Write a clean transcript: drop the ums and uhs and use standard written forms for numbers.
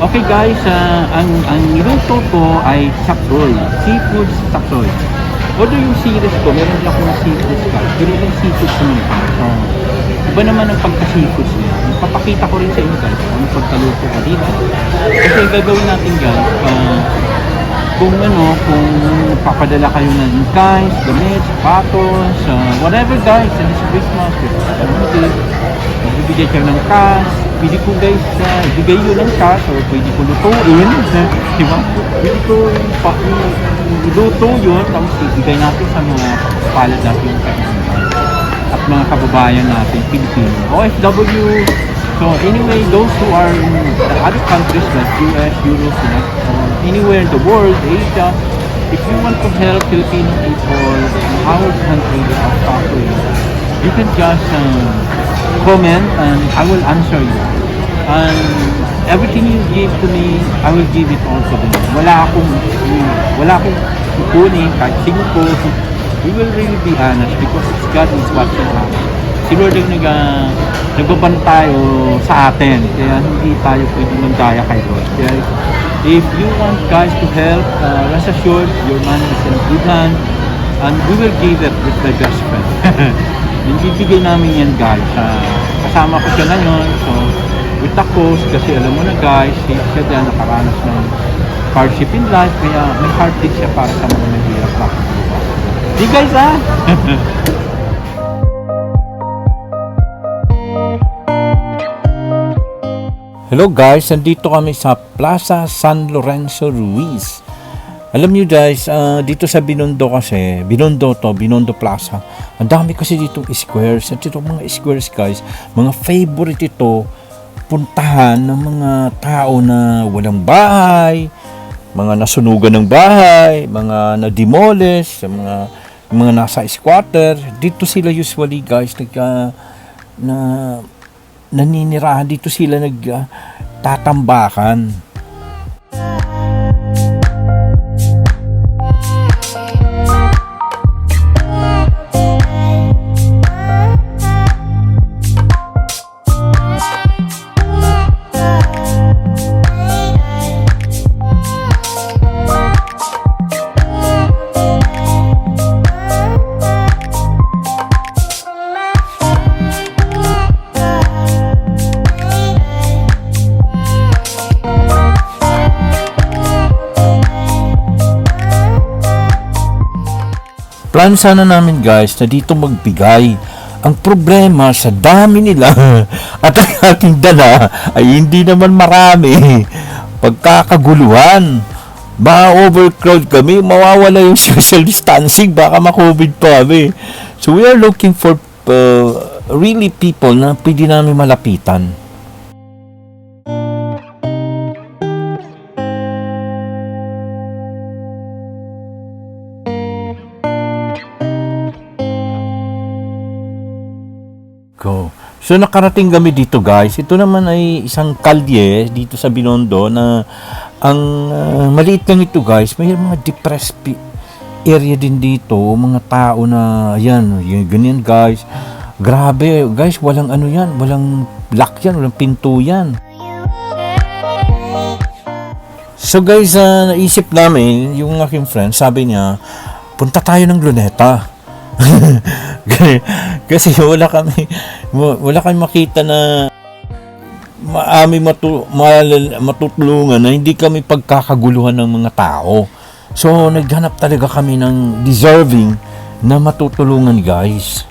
Okay guys, ang niluto ko ay saksoy, seafood saksoy. Although yung series ko, meron din akong seafood guys, pero yung seafood sa mga so, iba naman ang pagka-seafood niya. Papakita ko rin sa inyo guys kung pagkaluto ko dito. Kasi gagawin natin guys, kung papadala kayo ng guys, damit, sapatos, whatever guys, sa this Christmas, magbibigay kayo ng cash, pwede ko guys, ibigay yun ng cash, or pwede ko lutuin, diba? Pwede ko iluto yun, tapos ibigay natin sa mga palad natin yung kailangan at mga kababayan natin, Pilipino, OFW. So anyway, those who are in other countries like US, Europe, anywhere in the world, Asia, if you want to help Filipino people in our country that are suffering, you can just comment and I will answer you. And everything you give to me, I will give it also to you. Wala akong kukunin kahit 5. We will really be honest because God is watching us. Si Lord ang nagbabantay sa atin, kaya hindi tayo pwede magdaya kay Lord. Kaya if you want guys to help, rest assured your money is in good hand and we will give it with my best friend. Ibibigay namin yan guys. Kasama ko siya ngayon, so with the cost, kasi alam mo na guys, siya dyan nakaranas ng hardship in life, kaya may heart din siya para sa mga mahirap na. Di guys Hello guys, nandito kami sa Plaza San Lorenzo Ruiz. Alam nyo guys, dito sa Binondo kasi, Binondo Plaza, ang dami kasi dito squares. At itong mga squares guys, mga favorite ito, puntahan ng mga tao na walang bahay, mga nasunugan ng bahay, mga na-demolish, mga nasa squatter. Dito sila usually guys, naninirahan dito sila tatambakan. Plan sana namin guys na dito magbigay. Ang problema sa dami nila at ang ating dala ay hindi naman marami. Pagkakaguluhan, ma-overcrowd kami, mawawala yung social distancing, baka ma-COVID pa kami. So we are looking for really people na pwede namin malapitan. So nakarating kami dito guys. Ito naman ay isang kalye dito sa Binondo na ang maliit lang ito guys. May mga depressed area din dito, mga tao na yan, ganyan guys. Grabe guys, walang walang lock yan, walang pinto yan. So guys, naisip namin, yung aking friend, sabi niya, punta tayo ng Luneta. Kasi wala kami makita na matutulungan na hindi kami pagkakaguluhan ng mga tao. So naghanap talaga kami ng deserving na matutulungan guys.